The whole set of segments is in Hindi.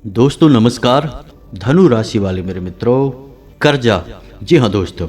दोस्तों नमस्कार। धनु राशि वाले मेरे मित्रों, कर्जा। जी हाँ दोस्तों,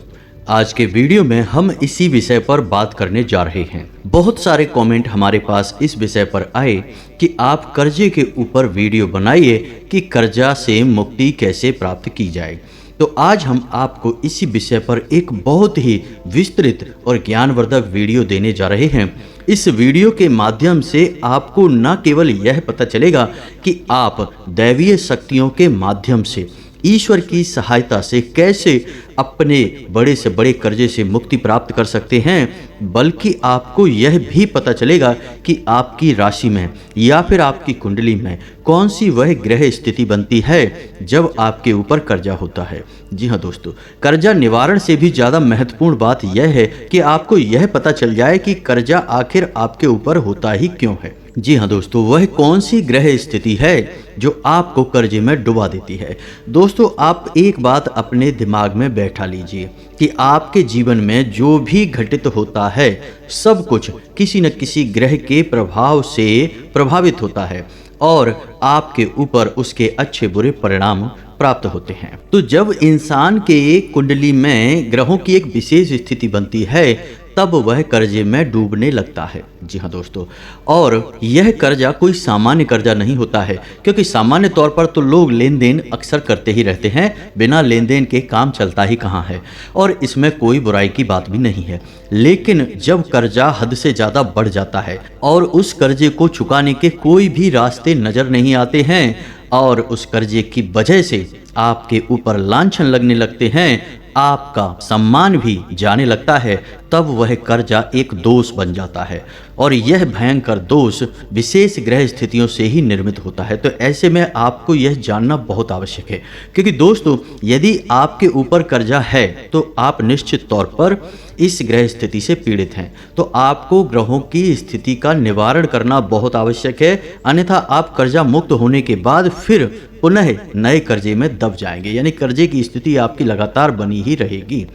आज के वीडियो में हम इसी विषय पर बात करने जा रहे हैं। बहुत सारे कमेंट हमारे पास इस विषय पर आए कि आप कर्जे के ऊपर वीडियो बनाइए कि कर्जा से मुक्ति कैसे प्राप्त की जाए। तो आज हम आपको इसी विषय पर एक बहुत ही विस्तृत और ज्ञानवर्धक वीडियो देने जा रहे हैं। इस वीडियो के माध्यम से आपको न केवल यह पता चलेगा कि आप दैवीय शक्तियों के माध्यम से, ईश्वर की सहायता से कैसे अपने बड़े से बड़े कर्जे से मुक्ति प्राप्त कर सकते हैं, बल्कि आपको यह भी पता चलेगा कि आपकी राशि में या फिर आपकी कुंडली में कौन सी वह ग्रह स्थिति बनती है जब आपके ऊपर कर्जा होता है। जी हाँ दोस्तों, कर्जा निवारण से भी ज़्यादा महत्वपूर्ण बात यह है कि आपको यह पता चल जाए कि कर्जा आखिर आपके ऊपर होता ही क्यों है। जी हाँ दोस्तों, वह कौन सी ग्रह स्थिति है जो आपको कर्जे में डुबा देती है। दोस्तों, आप एक बात अपने दिमाग में बैठा लीजिए कि आपके जीवन में जो भी घटित होता है सब कुछ किसी न किसी ग्रह के प्रभाव से प्रभावित होता है और आपके ऊपर उसके अच्छे बुरे परिणाम प्राप्त होते हैं। तो जब इंसान के कुंडली में ग्रहों की एक विशेष स्थिति बनती है तब वह कर्जे में डूबने लगता है। जी हाँ दोस्तों, और यह कर्जा कोई सामान्य कर्जा नहीं होता है, क्योंकि सामान्य तौर पर तो लोग लेन देन अक्सर करते ही रहते हैं, बिना लेन देन के काम चलता ही कहाँ है, और इसमें कोई बुराई की बात भी नहीं है। लेकिन जब कर्जा हद से ज़्यादा बढ़ जाता है और उस कर्जे को चुकाने के कोई भी रास्ते नज़र नहीं आते हैं और उस कर्जे की वजह से आपके ऊपर लांछन लगने लगते हैं, आपका सम्मान भी जाने लगता है, तब वह कर्जा एक दोष बन जाता है और यह भयंकर दोष विशेष ग्रह स्थितियों से ही निर्मित होता है। तो ऐसे में आपको यह जानना बहुत आवश्यक है, क्योंकि दोस्तों यदि आपके ऊपर कर्जा है तो आप निश्चित तौर पर इस ग्रह स्थिति से पीड़ित हैं। तो आपको ग्रहों की स्थिति का निवारण करना बहुत आवश्यक है, अन्यथा आप कर्जा मुक्त होने के बाद फिर पुनः नए कर्जे में दब जाएंगे, यानी कर्जे की स्थिति आपकी लगातार बनी ही रहेगी।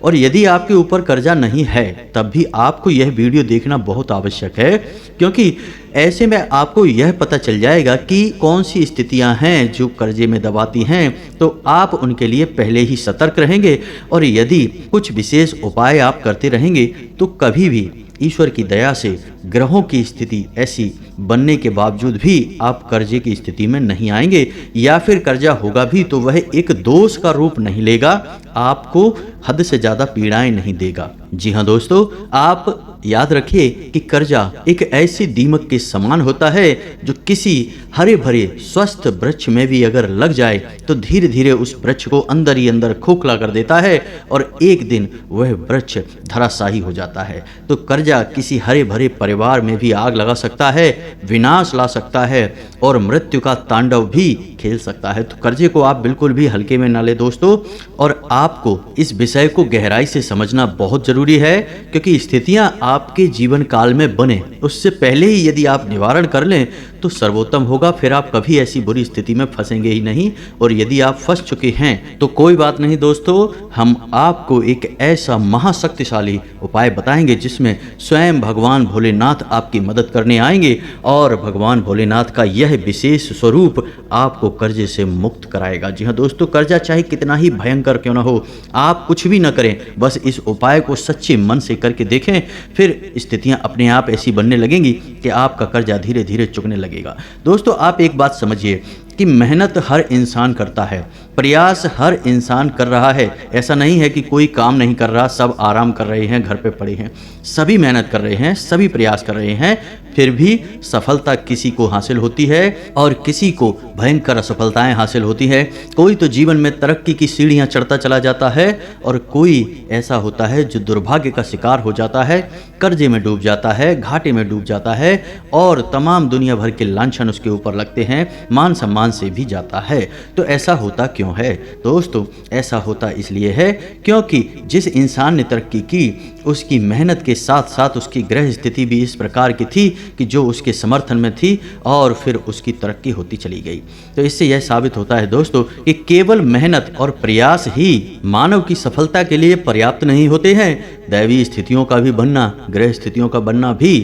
और यदि आपके ऊपर कर्जा नहीं है तब भी आपको यह वीडियो देखना बहुत आवश्यक है, क्योंकि ऐसे में आपको यह पता चल जाएगा कि कौन सी स्थितियां हैं जो कर्जे में दबाती हैं, तो आप उनके लिए पहले ही सतर्क रहेंगे और यदि कुछ विशेष उपाय आप करते रहेंगे तो कभी भी ईश्वर की दया से ग्रहों की स्थिति ऐसी बनने के बावजूद भी आप कर्जे की स्थिति में नहीं आएंगे, या फिर कर्जा होगा भी तो वह एक दोष का रूप नहीं लेगा, आपको हद से ज़्यादा पीड़ाएं नहीं देगा। जी हाँ दोस्तों, आप याद रखिए कि कर्जा एक ऐसी दीमक के समान होता है जो किसी हरे भरे स्वस्थ वृक्ष में भी अगर लग जाए तो धीरे धीरे उस वृक्ष को अंदर ही अंदर खोखला कर देता है और एक दिन वह वृक्ष धराशायी हो जाता है। तो कर्जा किसी हरे भरे परिवार में भी आग लगा सकता है, विनाश ला सकता है और मृत्यु का तांडव भी खेल सकता है। तो कर्जे को आप बिल्कुल भी हल्के में ना ले दोस्तों, और आपको इस विषय को गहराई से समझना बहुत जरूरी है, क्योंकि स्थितियां आपके जीवन काल में बने उससे पहले ही यदि आप निवारण कर लें तो सर्वोत्तम होगा। फिर आप कभी ऐसी बुरी स्थिति में फंसेंगे ही नहीं, और यदि आप फंस चुके हैं तो कोई बात नहीं दोस्तों, हम आपको एक ऐसा महाशक्तिशाली उपाय बताएंगे जिसमें स्वयं भगवान भोलेनाथ आपकी मदद करने आएंगे और भगवान भोलेनाथ का यह विशेष स्वरूप आपको कर्जे से मुक्त कराएगा। जी हाँ दोस्तों, कर्जा चाहे कितना ही भयंकर क्यों ना हो, आप कुछ भी न करें, बस इस उपाय को सच्चे मन से करके देखें, फिर स्थितियां अपने आप ऐसी बनने लगेंगी कि आपका कर्जा धीरे धीरे चुकने लगेगा। दोस्तों, आप एक बात समझिए कि मेहनत हर इंसान करता है, प्रयास हर इंसान कर रहा है। ऐसा नहीं है कि कोई काम नहीं कर रहा, सब आराम कर रहे हैं, घर पे पड़े हैं, सभी मेहनत कर रहे हैं, सभी प्रयास कर रहे हैं, फिर भी सफलता किसी को हासिल होती है और किसी को भयंकर असफलताएं हासिल होती है। कोई तो जीवन में तरक्की की सीढ़ियां चढ़ता चला जाता है और कोई ऐसा होता है जो दुर्भाग्य का शिकार हो जाता है, कर्जे में डूब जाता है, घाटे में डूब जाता है और तमाम दुनिया भर के लांछन उसके ऊपर लगते हैं, मान सम्मान से भी जाता है। तो ऐसा होता क्यों है दोस्तों? ऐसा होता इसलिए है क्योंकि जिस इंसान ने तरक्की की उसकी मेहनत के साथ साथ उसकी ग्रह स्थिति भी इस प्रकार की थी कि जो उसके समर्थन में थी और फिर उसकी तरक्की होती चली गई। तो इससे यह साबित होता है दोस्तों कि केवल मेहनत और प्रयास ही मानव की सफलता के लिए पर्याप्त नहीं होते हैं। दैवीय स्थितियों का भी बनना, ग्रह स्थितियों का बनना भी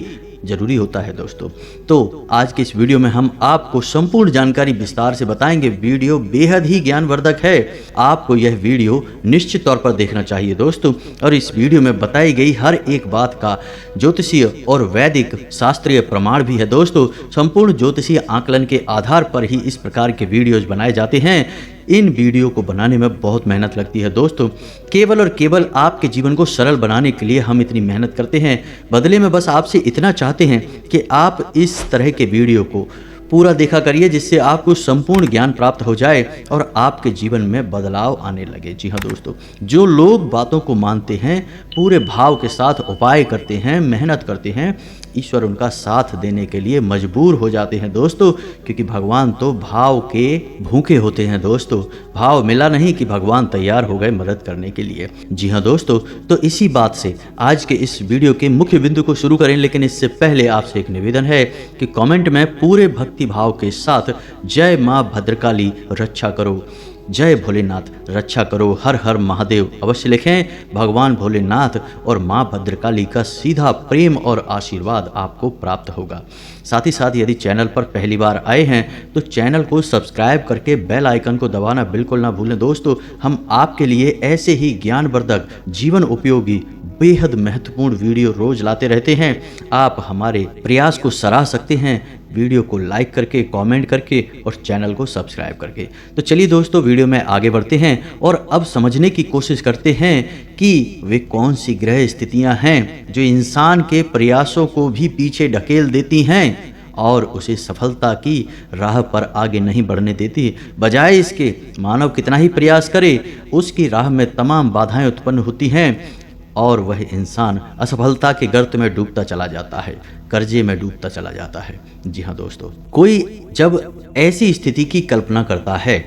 जरूरी होता है दोस्तों। तो आज के इस वीडियो में हम आपको संपूर्ण जानकारी विस्तार से बताएंगे। वीडियो बेहद ही ज्ञानवर्धक है, आपको यह वीडियो निश्चित तौर पर देखना चाहिए दोस्तों। और इस वीडियो में बताई गई हर एक बात का ज्योतिषीय और वैदिक शास्त्रीय प्रमाण भी है दोस्तों। संपूर्ण ज्योतिषीय आकलन के आधार पर ही इस प्रकार के वीडियोज बनाए जाते हैं। इन वीडियो को बनाने में बहुत मेहनत लगती है दोस्तों। केवल और केवल आपके जीवन को सरल बनाने के लिए हम इतनी मेहनत करते हैं। बदले में बस आपसे इतना चाहते हैं कि आप इस तरह के वीडियो को पूरा देखा करिए, जिससे आपको संपूर्ण ज्ञान प्राप्त हो जाए और आपके जीवन में बदलाव आने लगे। जी हाँ दोस्तों, जो लोग बातों को मानते हैं, पूरे भाव के साथ उपाय करते हैं, मेहनत करते हैं, ईश्वर उनका साथ देने के लिए मजबूर हो जाते हैं दोस्तों। क्योंकि भगवान तो भाव के भूखे होते हैं दोस्तों। भाव मिला नहीं कि भगवान तैयार हो गए मदद करने के लिए। जी हाँ दोस्तों, तो इसी बात से आज के इस वीडियो के मुख्य बिंदु को शुरू करें। लेकिन इससे पहले आपसे एक निवेदन है कि कमेंट में पूरे भक्ति भाव के साथ जय माँ भद्रकाली रक्षा करो, जय भोलेनाथ रक्षा करो, हर हर महादेव अवश्य लिखें। भगवान भोलेनाथ और माँ भद्रकाली का सीधा प्रेम और आशीर्वाद आपको प्राप्त होगा। साथ ही साथ यदि चैनल पर पहली बार आए हैं तो चैनल को सब्सक्राइब करके बेल आइकन को दबाना बिल्कुल ना भूलें दोस्तों। हम आपके लिए ऐसे ही ज्ञानवर्धक, जीवन उपयोगी, बेहद महत्वपूर्ण वीडियो रोज लाते रहते हैं। आप हमारे प्रयास को सराह सकते हैं वीडियो को लाइक करके, कमेंट करके और चैनल को सब्सक्राइब करके। तो चलिए दोस्तों, वीडियो में आगे बढ़ते हैं और अब समझने की कोशिश करते हैं कि वे कौन सी ग्रह स्थितियां हैं जो इंसान के प्रयासों को भी पीछे ढकेल देती हैं और उसे सफलता की राह पर आगे नहीं बढ़ने देती। बजाय इसके मानव कितना ही प्रयास करे, उसकी राह में तमाम बाधाएं उत्पन्न होती हैं और वह इंसान असफलता के गर्त में डूबता चला जाता है, कर्जे में डूबता चला जाता है। जी हाँ दोस्तों, कोई जब ऐसी स्थिति की कल्पना करता है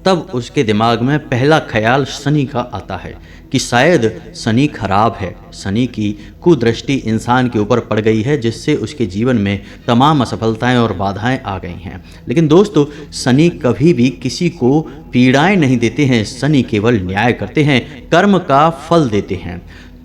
तब उसके दिमाग में पहला ख्याल शनि का आता है कि शायद शनि खराब है, शनि की कुदृष्टि इंसान के ऊपर पड़ गई है, जिससे उसके जीवन में तमाम असफलताएं और बाधाएं आ गई हैं। लेकिन दोस्तों, शनि कभी भी किसी को पीड़ाएं नहीं देते हैं, शनि केवल न्याय करते हैं, कर्म का फल देते हैं।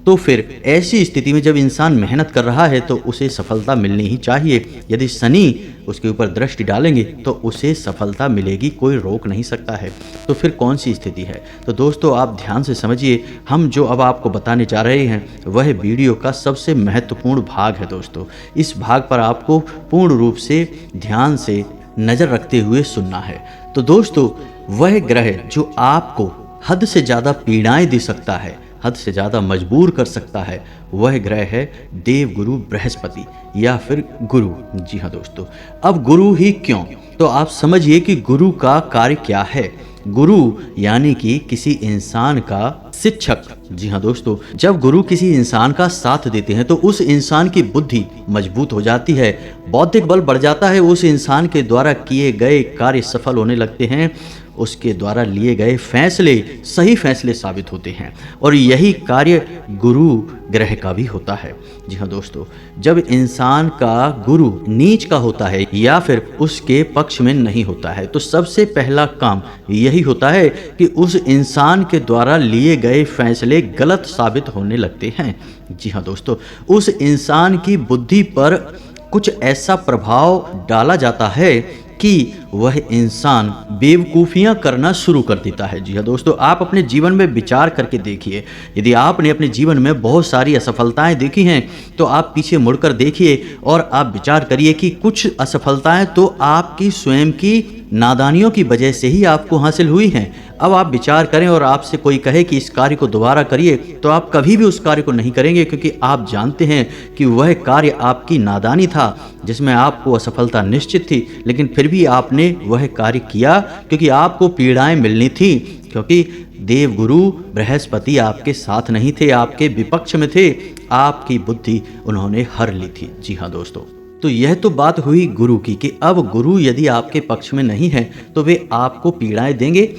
तो फिर ऐसी स्थिति में जब इंसान मेहनत कर रहा है तो उसे सफलता मिलनी ही चाहिए। यदि शनि उसके ऊपर दृष्टि डालेंगे तो उसे सफलता मिलेगी, कोई रोक नहीं सकता है। तो फिर कौन सी स्थिति है? तो दोस्तों आप ध्यान से समझिए, हम जो अब आपको बताने जा रहे हैं वह वीडियो का सबसे महत्वपूर्ण भाग है दोस्तों। इस भाग पर आपको पूर्ण रूप से ध्यान से नज़र रखते हुए सुनना है। तो दोस्तों, वह ग्रह जो आपको हद से ज़्यादा पीड़ाएं दे सकता है, हद से ज़्यादा मजबूर कर सकता है, वह ग्रह है देवगुरु बृहस्पति या फिर गुरु। जी हाँ दोस्तों, अब गुरु ही क्यों? तो आप समझिए कि गुरु का कार्य क्या है। गुरु यानी कि किसी इंसान का शिक्षक। जी हाँ दोस्तों, जब गुरु किसी इंसान का साथ देते हैं तो उस इंसान की बुद्धि मजबूत हो जाती है, बौद्धिक बल बढ़ जाता है, उस इंसान के द्वारा किए गए कार्य सफल होने लगते हैं, उसके द्वारा लिए गए फैसले सही फैसले साबित होते हैं। और यही कार्य गुरु ग्रह का भी होता है। जी हाँ दोस्तों, जब इंसान का गुरु नीच का होता है या फिर उसके पक्ष में नहीं होता है तो सबसे पहला काम यही होता है कि उस इंसान के द्वारा लिए गए फैसले गलत साबित होने लगते हैं। जी हाँ दोस्तों, उस इंसान की बुद्धि पर कुछ ऐसा प्रभाव डाला जाता है कि वह इंसान बेवकूफ़ियाँ करना शुरू कर देता है। जी हाँ दोस्तों, आप अपने जीवन में विचार करके देखिए। यदि आपने अपने जीवन में बहुत सारी असफलताएं देखी हैं तो आप पीछे मुड़कर देखिए और आप विचार करिए कि कुछ असफलताएं तो आपकी स्वयं की नादानियों की वजह से ही आपको हासिल हुई हैं। अब आप विचार करें और आपसे कोई कहे कि इस कार्य को दोबारा करिए तो आप कभी भी उस कार्य को नहीं करेंगे, क्योंकि आप जानते हैं कि वह कार्य आपकी नादानी था जिसमें आपको असफलता निश्चित थी, लेकिन फिर भी आपने वह कार्य किया क्योंकि आपको पीड़ाएं मिलनी थी, क्योंकि देवगुरु बृहस्पति आपके साथ नहीं थे, आपके विपक्ष में थे, आपकी बुद्धि उन्होंने हर ली थी। जी हाँ दोस्तों, तो यह तो बात हुई गुरु की कि अब गुरु यदि आपके पक्ष में नहीं है तो वे आपको पीड़ाएं देंगे,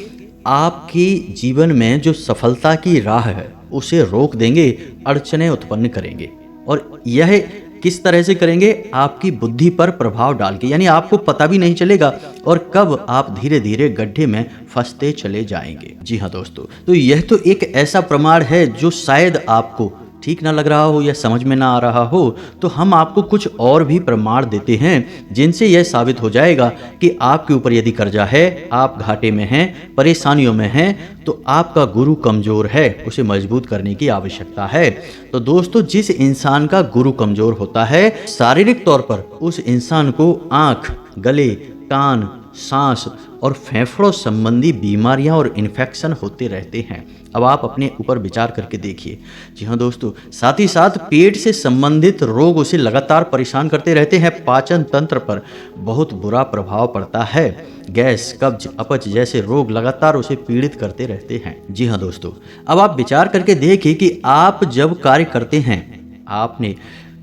आपकी जीवन में जो सफलता की राह है उसे रोक देंगे, अड़चनें उत्पन्न करेंगे। और यह किस तरह से करेंगे? आपकी बुद्धि पर प्रभाव डाल के, यानी आपको पता भी नहीं चलेगा और कब आप धीरे धीरे गड्ढे में फंसते चले जाएंगे। जी हाँ दोस्तों, तो यह तो एक ऐसा प्रमाण है जो शायद आपको ठीक ना लग रहा हो या समझ में ना आ रहा हो तो हम आपको कुछ और भी प्रमाण देते हैं जिनसे यह साबित हो जाएगा कि आपके ऊपर यदि कर्जा है, आप घाटे में हैं, परेशानियों में हैं, तो आपका गुरु कमज़ोर है, उसे मजबूत करने की आवश्यकता है। तो दोस्तों, जिस इंसान का गुरु कमज़ोर होता है, शारीरिक तौर पर उस इंसान को आँख, गले, कान, सांस और फेफड़ों संबंधी बीमारियां और इन्फेक्शन होते रहते हैं। अब आप अपने ऊपर विचार करके देखिए। जी हाँ दोस्तों, साथ ही साथ पेट से संबंधित रोग उसे लगातार परेशान करते रहते हैं। पाचन तंत्र पर बहुत बुरा प्रभाव पड़ता है। गैस, कब्ज, अपच जैसे रोग लगातार उसे पीड़ित करते रहते हैं। जी हाँ दोस्तों, अब आप विचार करके देखिए कि आप जब कार्य करते हैं, आपने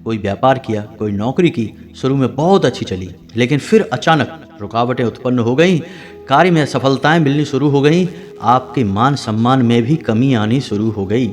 कोई व्यापार किया, कोई नौकरी की, शुरू में बहुत अच्छी चली, लेकिन फिर अचानक रुकावटें उत्पन्न हो गईं, कार्य में असफलताएं मिलनी शुरू हो गईं, आपके मान सम्मान में भी कमी आनी शुरू हो गई।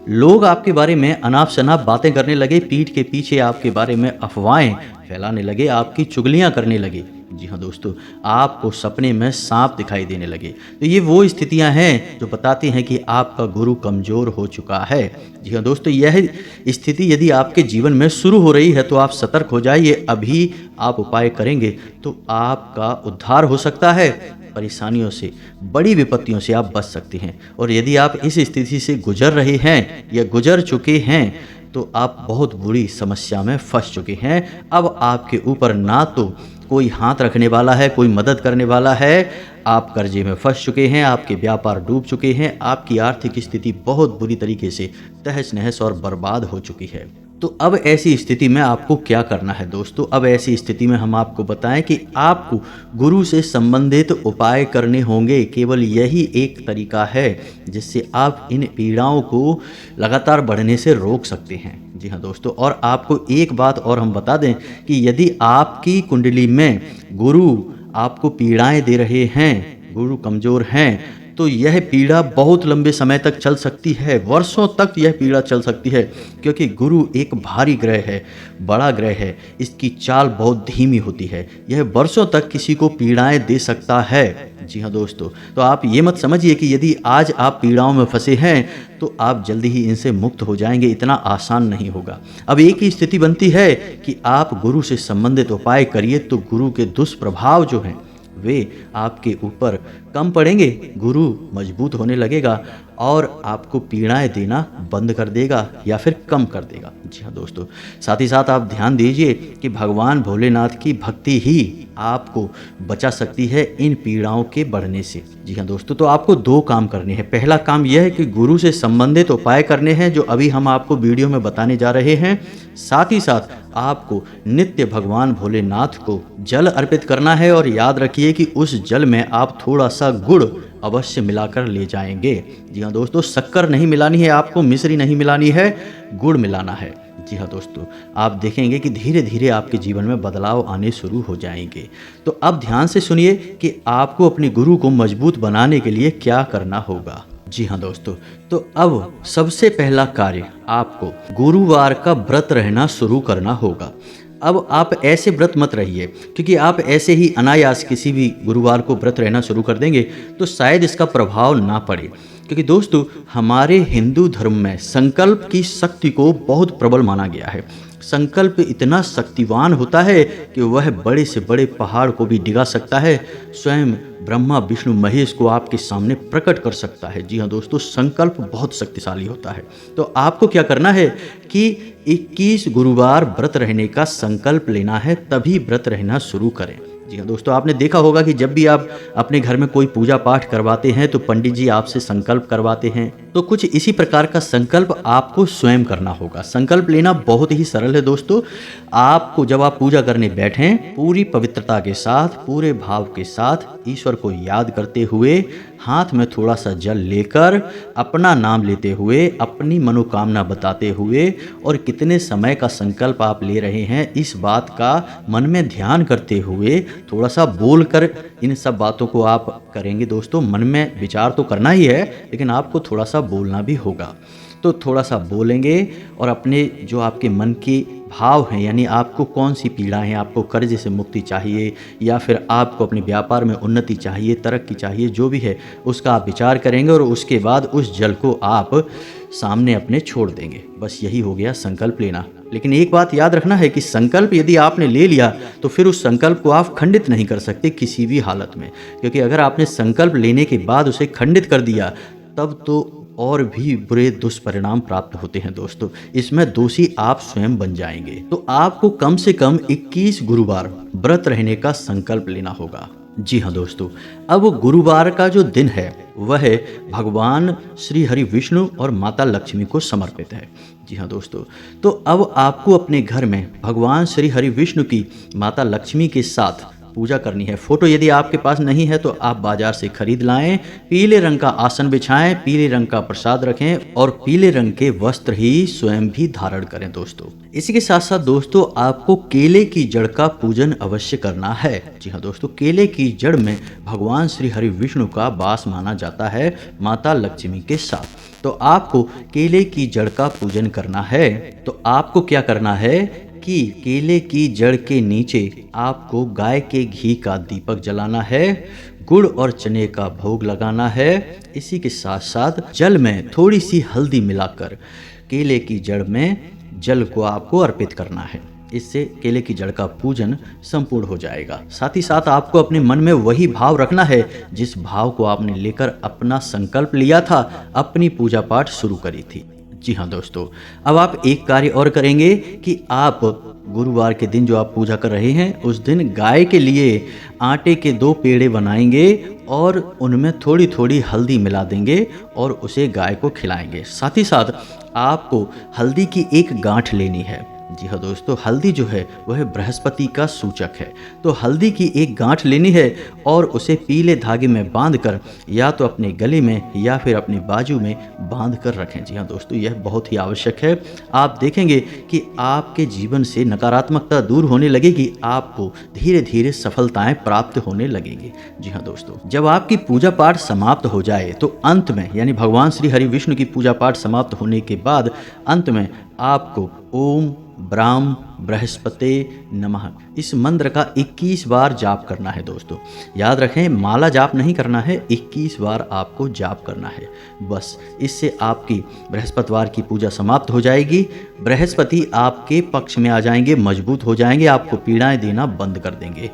लोग आपके बारे में अनाप शनाप बातें करने लगे, पीठ के पीछे आपके बारे में अफवाहें फैलाने लगे, आपकी चुगलियां करने लगे। जी हाँ दोस्तों, आपको सपने में सांप दिखाई देने लगे। तो ये वो स्थितियां हैं जो बताती हैं कि आपका गुरु कमज़ोर हो चुका है। जी हाँ दोस्तों, यह स्थिति यदि आपके जीवन में शुरू हो रही है तो आप सतर्क हो जाइए। अभी आप उपाय करेंगे तो आपका उद्धार हो सकता है। परेशानियों से, बड़ी विपत्तियों से आप बच सकते हैं। और यदि आप इस स्थिति से गुजर रहे हैं या गुजर चुके हैं तो आप बहुत बुरी समस्या में फंस चुके हैं। अब आपके ऊपर ना तो कोई हाथ रखने वाला है, कोई मदद करने वाला है। आप कर्जे में फंस चुके हैं, आपके व्यापार डूब चुके हैं, आपकी आर्थिक स्थिति बहुत बुरी तरीके से तहस नहस और बर्बाद हो चुकी है। तो अब ऐसी स्थिति में आपको क्या करना है दोस्तों? अब ऐसी स्थिति में हम आपको बताएं कि आपको गुरु से संबंधित उपाय करने होंगे। केवल यही एक तरीका है जिससे आप इन पीड़ाओं को लगातार बढ़ने से रोक सकते हैं। जी हाँ दोस्तों, और आपको एक बात और हम बता दें कि यदि आपकी कुंडली में गुरु आपको पीड़ाएं दे रहे हैं, गुरु कमज़ोर हैं, तो यह पीड़ा बहुत लंबे समय तक चल सकती है, वर्षों तक यह पीड़ा चल सकती है, क्योंकि गुरु एक भारी ग्रह है, बड़ा ग्रह है, इसकी चाल बहुत धीमी होती है, यह वर्षों तक किसी को पीड़ाएं दे सकता है। जी हाँ दोस्तों, तो आप ये मत समझिए कि यदि आज आप पीड़ाओं में फंसे हैं तो आप जल्दी ही इनसे मुक्त हो जाएंगे, इतना आसान नहीं होगा। अब एक ही स्थिति बनती है कि आप गुरु से संबंधित उपाय करिए तो गुरु के दुष्प्रभाव जो हैं वे आपके ऊपर कम पड़ेंगे, गुरु मजबूत होने लगेगा और आपको पीड़ाएं देना बंद कर देगा या फिर कम कर देगा। जी हाँ दोस्तों, साथ ही साथ आप ध्यान दीजिए कि भगवान भोलेनाथ की भक्ति ही आपको बचा सकती है इन पीड़ाओं के बढ़ने से। जी हाँ दोस्तों, तो आपको दो काम करने हैं। पहला काम यह है कि गुरु से संबंधित उपाय करने हैं जो अभी हम आपको वीडियो में बताने जा रहे हैं। साथ ही साथ आपको नित्य भगवान भोलेनाथ को जल अर्पित करना है और याद रखिए कि उस जल में आप थोड़ा सा गुड़ अवश्य मिलाकर ले जाएंगे। जी हाँ दोस्तों, शक्कर नहीं मिलानी है आपको, मिश्री नहीं मिलानी है, गुड़ मिलाना है। जी हाँ दोस्तों, आप देखेंगे कि धीरे धीरे आपके जीवन में बदलाव आने शुरू हो जाएंगे। तो अब ध्यान से सुनिए कि आपको अपने गुरु को मजबूत बनाने के लिए क्या करना होगा। जी हाँ दोस्तों, तो अब सबसे पहला कार्य आपको गुरुवार का व्रत रहना शुरू करना होगा। अब आप ऐसे व्रत मत रहिए, क्योंकि आप ऐसे ही अनायास किसी भी गुरुवार को व्रत रहना शुरू कर देंगे तो शायद इसका प्रभाव ना पड़े। क्योंकि दोस्तों, हमारे हिंदू धर्म में संकल्प की शक्ति को बहुत प्रबल माना गया है। संकल्प इतना शक्तिवान होता है कि वह बड़े से बड़े पहाड़ को भी डिगा सकता है, स्वयं ब्रह्मा विष्णु महेश को आपके सामने प्रकट कर सकता है। जी हाँ दोस्तों, संकल्प बहुत शक्तिशाली होता है। तो आपको क्या करना है कि 21 गुरुवार व्रत रहने का संकल्प लेना है, तभी व्रत रहना शुरू करें। जी हाँ दोस्तों, आपने देखा होगा कि जब भी आप अपने घर में कोई पूजा पाठ करवाते हैं तो पंडित जी आपसे संकल्प करवाते हैं। तो कुछ इसी प्रकार का संकल्प आपको स्वयं करना होगा। संकल्प लेना बहुत ही सरल है दोस्तों। आपको जब आप पूजा करने बैठें, पूरी पवित्रता के साथ, पूरे भाव के साथ ईश्वर को याद करते हुए, हाथ में थोड़ा सा जल लेकर, अपना नाम लेते हुए, अपनी मनोकामना बताते हुए और कितने समय का संकल्प आप ले रहे हैं इस बात का मन में ध्यान करते हुए थोड़ा सा बोलकर इन सब बातों को आप करेंगे दोस्तों। मन में विचार तो करना ही है, लेकिन आपको थोड़ा सा बोलना भी होगा। तो थोड़ा सा बोलेंगे और अपने जो आपके मन के भाव हैं, यानी आपको कौन सी पीड़ा है, आपको कर्ज से मुक्ति चाहिए या फिर आपको अपने व्यापार में उन्नति चाहिए, तरक्की चाहिए, जो भी है उसका आप विचार करेंगे और उसके बाद उस जल को आप सामने अपने छोड़ देंगे। बस यही हो गया संकल्प लेना। लेकिन एक बात याद रखना है कि संकल्प यदि आपने ले लिया तो फिर उस संकल्प को आप खंडित नहीं कर सकते किसी भी हालत में, क्योंकि अगर आपने संकल्प लेने के बाद उसे खंडित कर दिया तब तो और भी बुरे दुष्परिणाम प्राप्त होते हैं दोस्तों। इसमें दोषी आप स्वयं बन जाएंगे। तो आपको कम से कम 21 गुरुवार व्रत रहने का संकल्प लेना होगा। जी हाँ दोस्तों, अब गुरुवार का जो दिन है वह भगवान श्री हरि विष्णु और माता लक्ष्मी को समर्पित है। जी हाँ दोस्तों, तो अब आपको अपने घर में भगवान श्री हरि विष्णु की माता लक्ष्मी के साथ पूजा करनी है। फोटो यदि आपके पास नहीं है तो आप बाजार से खरीद लाएं, पीले रंग का आसन बिछाएं, पीले रंग का प्रसाद रखें और पीले रंग के वस्त्र ही स्वयं भी धारण करें दोस्तों। इसी के साथ साथ दोस्तों आपको केले की जड़ का पूजन अवश्य करना है। जी हाँ दोस्तों, केले की जड़ में भगवान श्री हरि विष्णु का वास माना जाता है माता लक्ष्मी के साथ। तो आपको केले की जड़ का पूजन करना है। तो आपको क्या करना है कि केले की जड़ के नीचे आपको गाय के घी का दीपक जलाना है, गुड़ और चने का भोग लगाना है। इसी के साथ साथ जल में थोड़ी सी हल्दी मिलाकर केले की जड़ में जल को आपको अर्पित करना है। इससे केले की जड़ का पूजन संपूर्ण हो जाएगा। साथ ही साथ आपको अपने मन में वही भाव रखना है जिस भाव को आपने लेकर अपना संकल्प लिया था, अपनी पूजा पाठ शुरू करी थी। जी हाँ दोस्तों, अब आप एक कार्य और करेंगे कि आप गुरुवार के दिन जो आप पूजा कर रहे हैं उस दिन गाय के लिए आटे के 2 पेड़े बनाएंगे और उनमें थोड़ी थोड़ी हल्दी मिला देंगे और उसे गाय को खिलाएंगे। साथ ही साथ आपको हल्दी की एक गांठ लेनी है। जी हाँ दोस्तों, हल्दी जो है वह बृहस्पति का सूचक है। तो हल्दी की एक गांठ लेनी है और उसे पीले धागे में बांधकर या तो अपने गले में या फिर अपने बाजू में बांध कर रखें। जी हाँ दोस्तों, यह बहुत ही आवश्यक है। आप देखेंगे कि आपके जीवन से नकारात्मकता दूर होने लगेगी, आपको धीरे धीरे सफलताएं प्राप्त होने लगेंगी। जी हाँ दोस्तों, जब आपकी पूजा पाठ समाप्त हो जाए तो अंत में, यानी भगवान श्री हरि विष्णु की पूजा पाठ समाप्त होने के बाद अंत में आपको ओम ब्राह्म बृहस्पते नमः इस मंत्र का 21 बार जाप करना है दोस्तों। याद रखें, माला जाप नहीं करना है, 21 बार आपको जाप करना है। बस इससे आपकी बृहस्पतिवार की पूजा समाप्त हो जाएगी। बृहस्पति आपके पक्ष में आ जाएंगे, मजबूत हो जाएंगे, आपको पीड़ाएं देना बंद कर देंगे।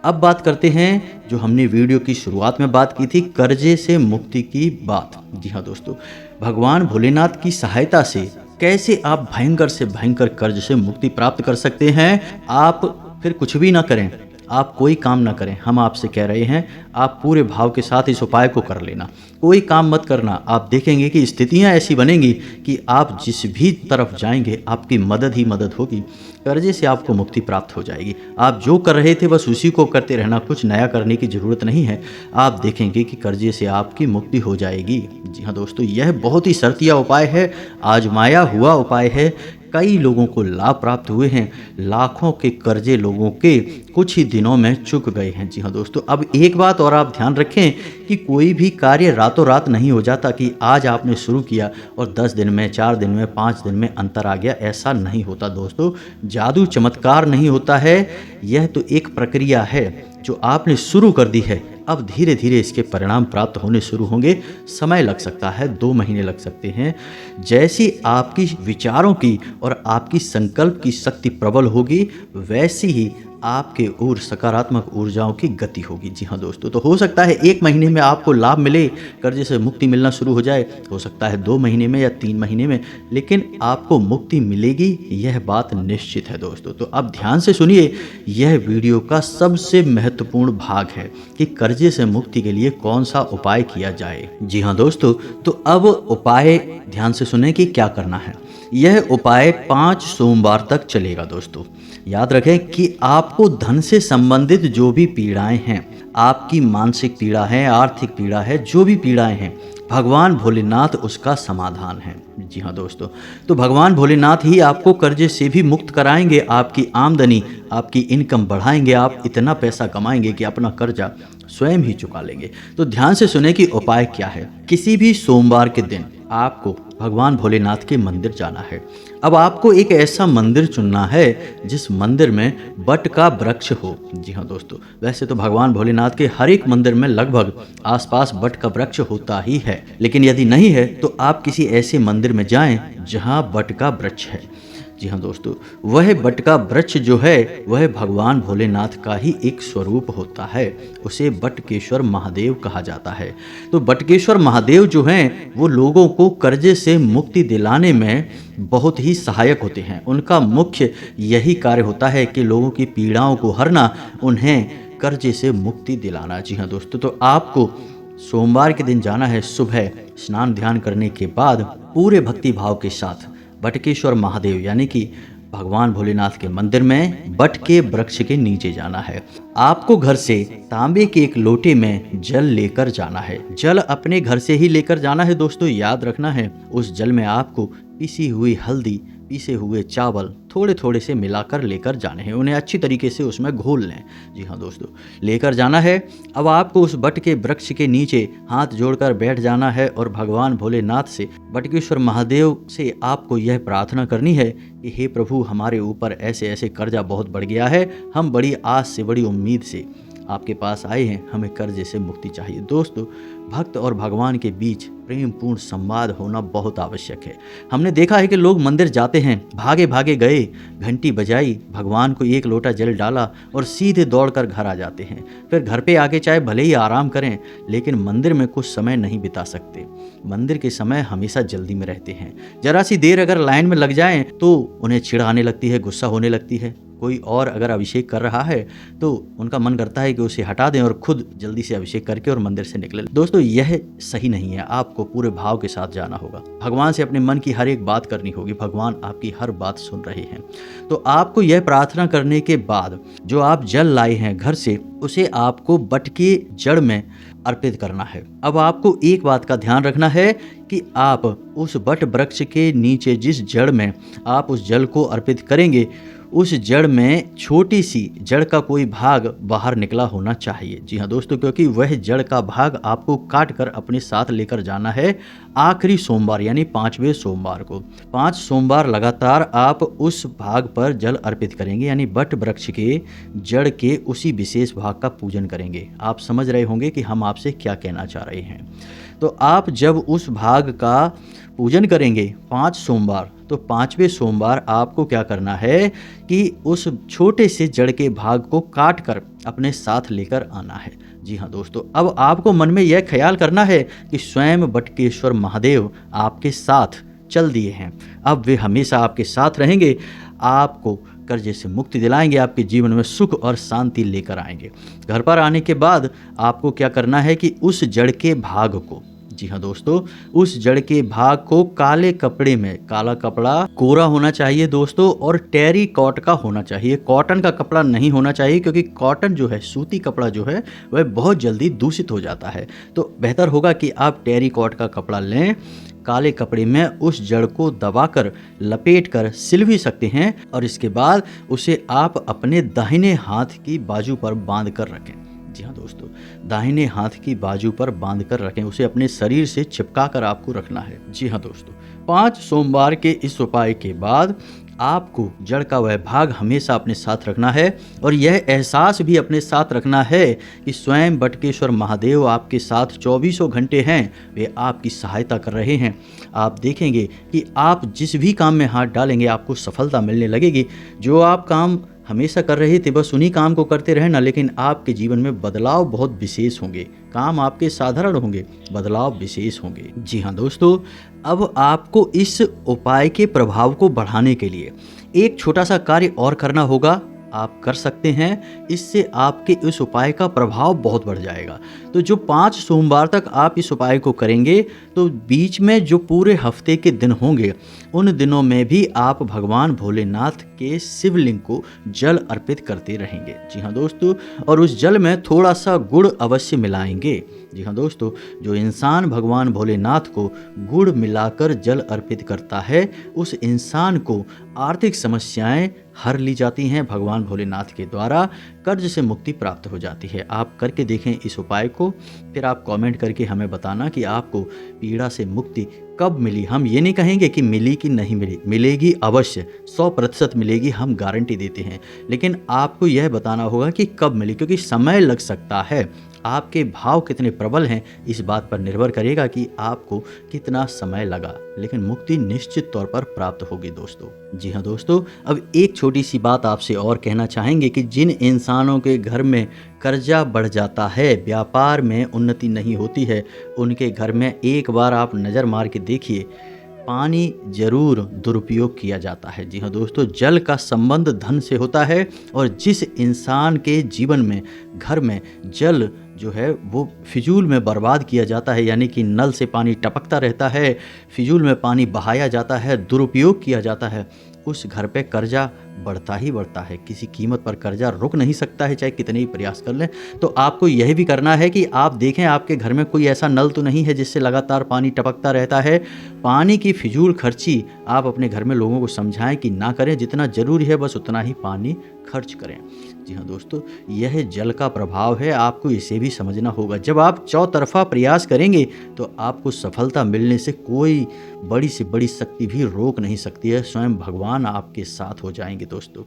अब बात करते हैं जो हमने वीडियो की शुरुआत में बात की थी, कर्जे से मुक्ति की बात। जी हाँ दोस्तों, भगवान भोलेनाथ की सहायता से कैसे आप भयंकर से भयंकर कर्ज से मुक्ति प्राप्त कर सकते हैं। आप फिर कुछ भी ना करें, आप कोई काम ना करें, हम आपसे कह रहे हैं आप पूरे भाव के साथ इस उपाय को कर लेना। कोई काम मत करना, आप देखेंगे कि स्थितियां ऐसी बनेंगी कि आप जिस भी तरफ जाएंगे आपकी मदद ही मदद होगी। कर्जे से आपको मुक्ति प्राप्त हो जाएगी। आप जो कर रहे थे बस उसी को करते रहना, कुछ नया करने की ज़रूरत नहीं है। आप देखेंगे कि कर्जे से आपकी मुक्ति हो जाएगी। जी हाँ दोस्तों, यह बहुत ही शर्तिया उपाय है, आजमाया हुआ उपाय है। कई लोगों को लाभ प्राप्त हुए हैं, लाखों के कर्जे लोगों के कुछ ही दिनों में चुक गए हैं। जी हाँ दोस्तों, अब एक बात और आप ध्यान रखें कि कोई भी कार्य रातों रात नहीं हो जाता कि आज आपने शुरू किया और 10 दिन में, 4 दिन में, 5 दिन में अंतर आ गया, ऐसा नहीं होता दोस्तों। जादू चमत्कार नहीं होता है, यह तो एक प्रक्रिया है जो आपने शुरू कर दी है। अब धीरे धीरे इसके परिणाम प्राप्त होने शुरू होंगे। समय लग सकता है, 2 महीने लग सकते हैं। जैसी आपकी विचारों की और आपकी संकल्प की शक्ति प्रबल होगी वैसी ही आपके ओर सकारात्मक ऊर्जाओं की गति होगी। जी हाँ दोस्तों, तो हो सकता है 1 महीने में आपको लाभ मिले, कर्जे से मुक्ति मिलना शुरू हो जाए, हो सकता है 2 महीने में या 3 महीने में, लेकिन आपको मुक्ति मिलेगी, यह बात निश्चित है दोस्तों। तो अब ध्यान से सुनिए, यह वीडियो का सबसे महत्वपूर्ण भाग है कि कर्जे से मुक्ति के लिए कौन सा उपाय किया जाए। जी हाँ दोस्तों, तो अब उपाय ध्यान से सुने कि क्या करना है। यह उपाय 5 सोमवार तक चलेगा दोस्तों। याद रखें कि आपको धन से संबंधित जो भी पीड़ाएं हैं, आपकी मानसिक पीड़ा है, आर्थिक पीड़ा है, जो भी पीड़ाएं हैं, भगवान भोलेनाथ उसका समाधान है। जी हाँ दोस्तों, तो भगवान भोलेनाथ ही आपको कर्जे से भी मुक्त कराएंगे, आपकी आमदनी, आपकी इनकम बढ़ाएंगे, आप इतना पैसा कमाएंगे कि अपना कर्जा स्वयं ही चुका लेंगे। तो ध्यान से सुने कि उपाय क्या है। किसी भी सोमवार के दिन आपको भगवान भोलेनाथ के मंदिर जाना है। अब आपको एक ऐसा मंदिर चुनना है जिस मंदिर में बट का वृक्ष हो। जी हाँ दोस्तों, वैसे तो भगवान भोलेनाथ के हर एक मंदिर में लगभग आसपास बट का वृक्ष होता ही है, लेकिन यदि नहीं है तो आप किसी ऐसे मंदिर में जाएं जहां बट का वृक्ष है। जी हाँ दोस्तों, वह बट का वृक्ष जो है वह भगवान भोलेनाथ का ही एक स्वरूप होता है। उसे बटकेश्वर महादेव कहा जाता है। तो बटकेश्वर महादेव जो हैं वो लोगों को कर्जे से मुक्ति दिलाने में बहुत ही सहायक होते हैं। उनका मुख्य यही कार्य होता है कि लोगों की पीड़ाओं को हरना, उन्हें कर्जे से मुक्ति दिलाना। जी हाँ दोस्तों, तो आपको सोमवार के दिन जाना है। सुबह स्नान ध्यान करने के बाद पूरे भक्ति भाव के साथ बटकेश्वर महादेव यानी कि भगवान भोलेनाथ के मंदिर में बट के वृक्ष के नीचे जाना है। आपको घर से तांबे के एक लोटे में जल लेकर जाना है। जल अपने घर से ही लेकर जाना है दोस्तों, याद रखना है। उस जल में आपको पिसी हुई हल्दी, पीसे हुए चावल थोड़े थोड़े से मिलाकर लेकर जाने हैं। उन्हें अच्छी तरीके से उसमें घोल लें। जी हाँ दोस्तों, लेकर जाना है। अब आपको उस बट के वृक्ष के नीचे हाथ जोड़कर बैठ जाना है और भगवान भोलेनाथ से, बटकेश्वर महादेव से आपको यह प्रार्थना करनी है कि हे प्रभु, हमारे ऊपर ऐसे ऐसे कर्जा बहुत बढ़ गया है, हम बड़ी आस से, बड़ी उम्मीद से आपके पास आए हैं, हमें कर्जे से मुक्ति चाहिए। दोस्तों, भक्त और भगवान के बीच प्रेम पूर्ण संवाद होना बहुत आवश्यक है। हमने देखा है कि लोग मंदिर जाते हैं, भागे भागे गए, घंटी बजाई, भगवान को एक लोटा जल डाला और सीधे दौड़कर घर आ जाते हैं। फिर घर पे आके चाहे भले ही आराम करें, लेकिन मंदिर में कुछ समय नहीं बिता सकते। मंदिर के समय हमेशा जल्दी में रहते हैं। जरा सी देर अगर लाइन में लग जाएं तो उन्हें चिढ़ आने लगती है, गुस्सा होने लगती है। कोई और अगर अभिषेक कर रहा है तो उनका मन करता है कि उसे हटा दें और खुद जल्दी से अभिषेक करके और मंदिर से निकले। दोस्तों, यह सही नहीं है। आपको पूरे भाव के साथ जाना होगा। भगवान से अपने मन की हर एक बात करनी होगी। भगवान आपकी हर बात सुन रहे हैं। तो आपको यह प्रार्थना करने के बाद जो आप जल लाए हैं घर से, उसे आपको बट की जड़ में अर्पित करना है। अब आपको एक बात का ध्यान रखना है कि आप उस बट वृक्ष के नीचे जिस जड़ में आप उस जल को अर्पित करेंगे, उस जड़ में छोटी सी जड़ का कोई भाग बाहर निकला होना चाहिए। जी हाँ दोस्तों, क्योंकि वह जड़ का भाग आपको काट कर अपने साथ लेकर जाना है आखिरी सोमवार यानी 5वें सोमवार को। 5 सोमवार लगातार आप उस भाग पर जल अर्पित करेंगे, यानी बट वृक्ष के जड़ के उसी विशेष भाग का पूजन करेंगे। आप समझ रहे होंगे कि हम आपसे क्या कहना चाह रहे हैं। तो आप जब उस भाग का पूजन करेंगे 5 सोमवार, तो 5वें सोमवार आपको क्या करना है कि उस छोटे से जड़ के भाग को काट कर अपने साथ लेकर आना है। जी हाँ दोस्तों, अब आपको मन में यह ख्याल करना है कि स्वयं बटकेश्वर महादेव आपके साथ चल दिए हैं। अब वे हमेशा आपके साथ रहेंगे, आपको कर्जे से मुक्ति दिलाएंगे, आपके जीवन में सुख और शांति लेकर आएंगे। घर पर आने के बाद आपको क्या करना है कि उस जड़ के भाग को, जी हाँ दोस्तों, उस जड़ के भाग को काले कपड़े में, काला कपड़ा कोरा होना चाहिए दोस्तों, और टेरी कॉट का होना चाहिए। कॉटन का कपड़ा नहीं होना चाहिए, क्योंकि कॉटन जो है, सूती कपड़ा जो है, वह बहुत जल्दी दूषित हो जाता है। तो बेहतर होगा कि आप टेरी कॉट का कपड़ा लें। काले कपड़े में उस जड़ को दबाकर लपेट कर सिल भी सकते हैं, और इसके बाद उसे आप अपने दाहिने हाथ की बाजू पर बांध कर रखें। जी हाँ दोस्तों, दाहिने हाथ की बाजू पर बांध कर रखें, उसे अपने शरीर से चिपका कर आपको रखना है। जी हाँ दोस्तों, 5 सोमवार के इस उपाय के बाद आपको जड़ का वह भाग हमेशा अपने साथ रखना है, और यह एहसास भी अपने साथ रखना है कि स्वयं बटकेश्वर महादेव आपके साथ 24 घंटे हैं। वे आपकी सहायता कर रहे हैं। आप देखेंगे कि आप जिस भी काम में हाथ डालेंगे आपको सफलता मिलने लगेगी। जो आप काम हमेशा कर रहे थे, बस उन्हीं काम को करते रहना, लेकिन आपके जीवन में बदलाव बहुत विशेष होंगे। काम आपके साधारण होंगे, बदलाव विशेष होंगे। जी हाँ दोस्तों, अब आपको इस उपाय के प्रभाव को बढ़ाने के लिए एक छोटा सा कार्य और करना होगा। आप कर सकते हैं, इससे आपके इस उपाय का प्रभाव बहुत बढ़ जाएगा। तो जो 5 सोमवार तक आप इस उपाय को करेंगे, तो बीच में जो पूरे हफ्ते के दिन होंगे, उन दिनों में भी आप भगवान भोलेनाथ के शिवलिंग को जल अर्पित करते रहेंगे। जी हाँ दोस्तों, और उस जल में थोड़ा सा गुड़ अवश्य मिलाएंगे। जी हाँ दोस्तों, जो इंसान भगवान भोलेनाथ को गुड़ मिलाकर जल अर्पित करता है, उस इंसान को आर्थिक समस्याएं हर ली जाती हैं भगवान भोलेनाथ के द्वारा, कर्ज से मुक्ति प्राप्त हो जाती है। आप करके देखें इस उपाय को, फिर आप कमेंट करके हमें बताना कि आपको पीड़ा से मुक्ति कब मिली। हम ये नहीं कहेंगे कि मिली कि नहीं मिली, मिलेगी अवश्य, 100% मिलेगी, हम गारंटी देते हैं। लेकिन आपको यह बताना होगा कि कब मिली, क्योंकि समय लग सकता है। आपके भाव कितने प्रबल हैं इस बात पर निर्भर करेगा कि आपको कितना समय लगा, लेकिन मुक्ति निश्चित तौर पर प्राप्त होगी दोस्तों। जी हाँ दोस्तों, अब एक छोटी सी बात आपसे और कहना चाहेंगे कि जिन इंसानों के घर में कर्जा बढ़ जाता है, व्यापार में उन्नति नहीं होती है, उनके घर में एक बार आप नज़र मार के देखिए, पानी जरूर दुरुपयोग किया जाता है। जी हाँ दोस्तों, जल का संबंध धन से होता है, और जिस इंसान के जीवन में घर में जल जो है वो फिजूल में बर्बाद किया जाता है, यानी कि नल से पानी टपकता रहता है, फिजूल में पानी बहाया जाता है, दुरुपयोग किया जाता है, उस घर पे कर्जा बढ़ता ही बढ़ता है। किसी कीमत पर कर्जा रुक नहीं सकता है, चाहे कितने ही प्रयास कर लें। तो आपको यह भी करना है कि आप देखें आपके घर में कोई ऐसा नल तो नहीं है जिससे लगातार पानी टपकता रहता है। पानी की फिजूल खर्ची आप अपने घर में लोगों को समझाएं कि ना करें, जितना ज़रूरी है बस उतना ही पानी खर्च करें। जी हाँ दोस्तों, यह जल का प्रभाव है, आपको इसे भी समझना होगा। जब आप चौतरफा प्रयास करेंगे तो आपको सफलता मिलने से कोई बड़ी से बड़ी शक्ति भी रोक नहीं सकती है, स्वयं भगवान आपके साथ हो जाएंगे दोस्तों।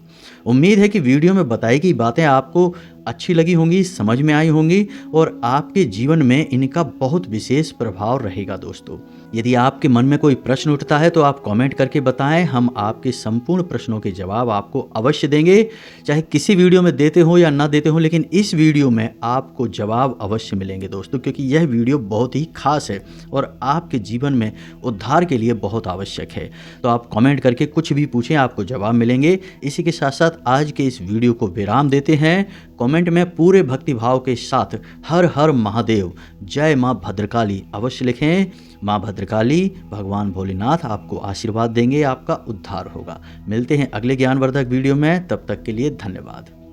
उम्मीद है कि वीडियो में बताई गई बातें आपको अच्छी लगी होंगी, समझ में आई होंगी, और आपके जीवन में इनका बहुत विशेष प्रभाव रहेगा दोस्तों। यदि आपके मन में कोई प्रश्न उठता है तो आप कमेंट करके बताएं, हम आपके संपूर्ण प्रश्नों के जवाब आपको अवश्य देंगे, चाहे किसी वीडियो में देते हो या ना देते हो, लेकिन इस वीडियो में आपको जवाब अवश्य मिलेंगे दोस्तों, क्योंकि यह वीडियो बहुत ही खास है और आपके जीवन में उद्धार के लिए बहुत आवश्यक है। तो आप कमेंट करके कुछ भी पूछें, आपको जवाब मिलेंगे। इसी के साथ साथ आज के इस वीडियो को विराम देते हैं। कमेंट में पूरे भक्तिभाव के साथ हर हर महादेव, जय माँ भद्रकाली अवश्य लिखें। माँ भद्रकाली, भगवान भोलेनाथ आपको आशीर्वाद देंगे, आपका उद्धार होगा। मिलते हैं अगले ज्ञानवर्धक वीडियो में, तब तक के लिए धन्यवाद।